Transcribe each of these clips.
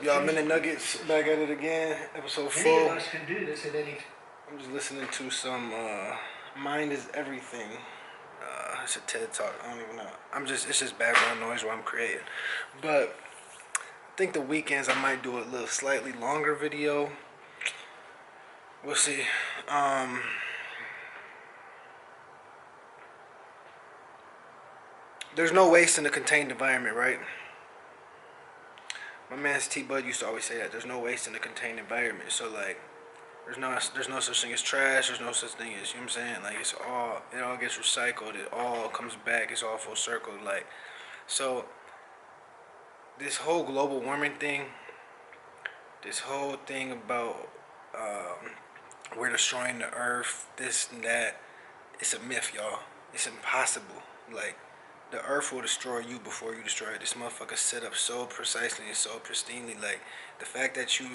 Y'all Minute Nuggets back at it again. Episode 4. Any of us can do this at any time. I'm just listening to some Mind is Everything. It's a TED Talk. I don't even know. It's just background noise while I'm creating. But I think the weekends I might do a little slightly longer video. We'll see. There's no waste in a contained environment, right? My man T Bud used to always say that there's no waste in a contained environment. So like, there's no such thing as trash. There's no such thing as, you know what I'm saying? Like it all gets recycled. It all comes back. It's all full circle. Like, so this whole global warming thing, this whole thing about we're destroying the earth, this and that, it's a myth, y'all. It's impossible. Like, the earth will destroy you before you destroy it. This motherfucker set up so precisely and so pristinely. Like, the fact that your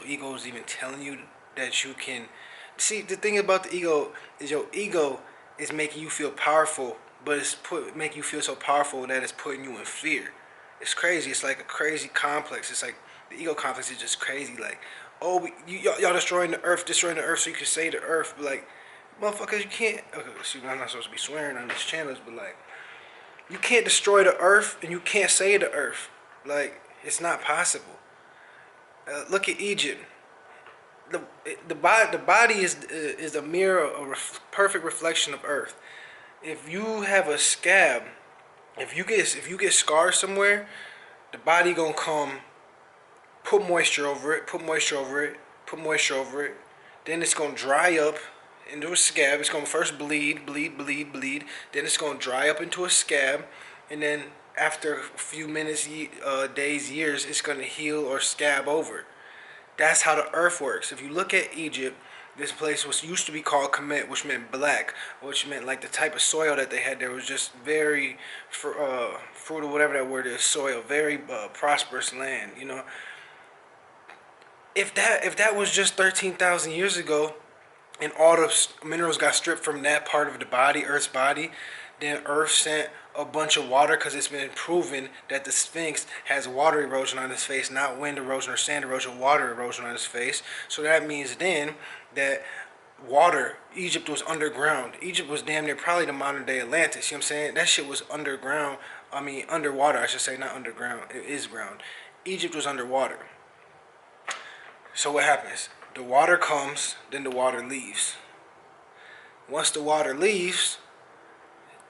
ego is even telling you that you can see, the thing about the ego is your ego is making you feel powerful, but making you feel so powerful that it's putting you in fear. It's crazy. It's like a crazy complex. It's like the ego complex is just crazy. Like, oh, y'all destroying the earth so you can save the earth. But like, motherfuckers, you can't. Okay, see, I'm not supposed to be swearing on these channels, but like, you can't destroy the earth and you can't save the earth. Like, it's not possible. Look at Egypt. The body is a mirror, perfect reflection of earth. If you have a scab, if you get scars somewhere, the body gonna come, put moisture over it, put moisture over it, put moisture over it. Then it's gonna dry up into a scab. It's gonna first bleed. Then it's gonna dry up into a scab, and then after a few minutes, days, years, it's gonna heal or scab over. That's how the earth works. If you look at Egypt, this place used to be called Kemet, which meant black, which meant like the type of soil that they had there was just very fertile, whatever that word is, soil, very prosperous land. You know, if that was just 13,000 years ago, and all the minerals got stripped from that part of the body, Earth's body, then Earth sent a bunch of water, because it's been proven that the Sphinx has water erosion on its face, not wind erosion or sand erosion, water erosion on its face. So that means then that Egypt was underground. Egypt was damn near probably the modern day Atlantis. You know what I'm saying? That shit was underground. I mean, underwater, I should say, not underground. It is ground. Egypt was underwater. So what happens? The water comes, then the water leaves. Once the water leaves,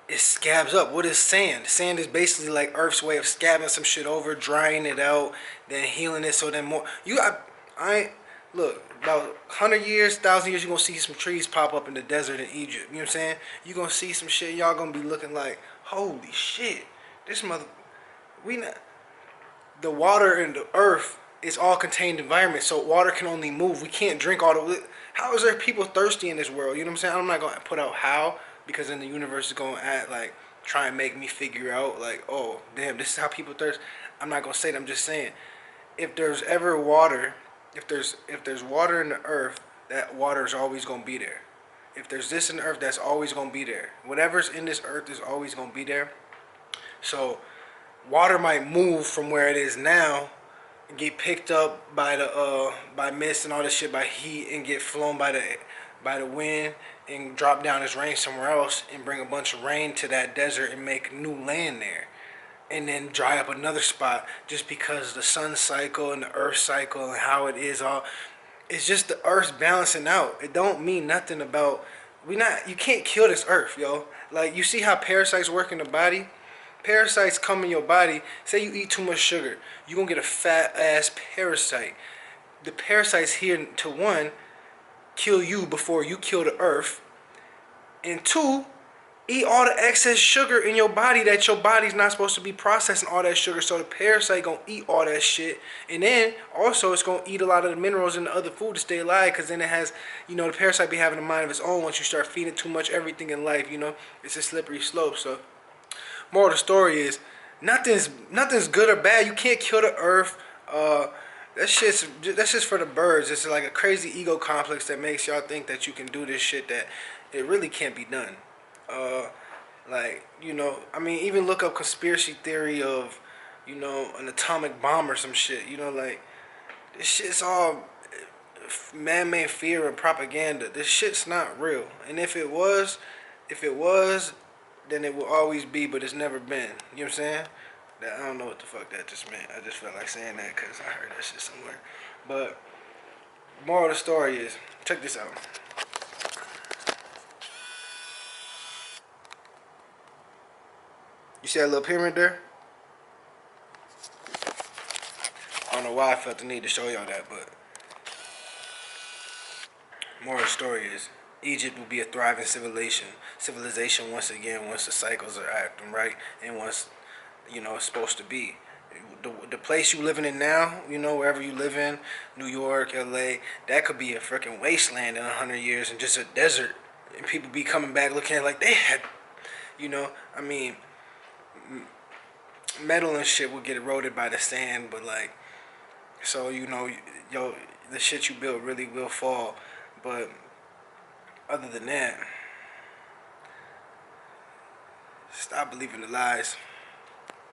it scabs up. What is sand? Sand is basically like Earth's way of scabbing some shit over, drying it out, then healing it. So then more. Look, about 100 years, 1,000 years, you're going to see some trees pop up in the desert in Egypt. You know what I'm saying? You're going to see some shit. Y'all going to be looking like, holy shit. The water and the earth, it's all contained environment, so water can only move. We can't drink all the. How is there people thirsty in this world? You know what I'm saying? I'm not gonna put out how, because then the universe is gonna act like, try and make me figure out like, oh damn, this is how people thirst. I'm not gonna say that. I'm just saying, if there's ever water, if there's water in the earth, that water is always gonna be there. If there's this in the earth, that's always gonna be there. Whatever's in this earth is always gonna be there. So water might move from where it is now, get picked up by mist and all this shit, by heat, and get flown by the wind and drop down as rain somewhere else, and bring a bunch of rain to that desert and make new land there, and then dry up another spot, just because the sun cycle and the earth cycle and how it is all. It's just the earth's balancing out. It don't mean nothing about you can't kill this earth, yo. Like, you see how parasites work in the body? Parasites come in your body. Say you eat too much sugar, you're going to get a fat ass parasite. The parasite's here to, one, kill you before you kill the earth. And two, eat all the excess sugar in your body that your body's not supposed to be processing all that sugar. So the parasite going to eat all that shit. And then also it's going to eat a lot of the minerals in the other food to stay alive. Because then it has, the parasite be having a mind of its own once you start feeding too much everything in life. It's a slippery slope. So moral of the story is, nothing's good or bad. You can't kill the earth. That's just for the birds. It's like a crazy ego complex that makes y'all think that you can do this shit that it really can't be done. Even look up conspiracy theory of you know, an atomic bomb or some shit. You know, like this shit's all man-made fear and propaganda. This shit's not real. And if it was, then it will always be, but it's never been. You know what I'm saying? That I don't know what the fuck that just meant. I just felt like saying that because I heard that shit somewhere. But moral of the story is, check this out. You see that little pyramid there? I don't know why I felt the need to show y'all that, but moral of the story is Egypt will be a thriving civilization once again once the cycles are acting right and once you know it's supposed to be. The place you living in now, you know, wherever you live in, New York, LA, that could be a freaking wasteland in 100 years and just a desert, and people be coming back looking at it like they had, you know, I mean, metal and shit will get eroded by the sand, but like, so you know, yo, the shit you built really will fall, but other than that, stop believing the lies.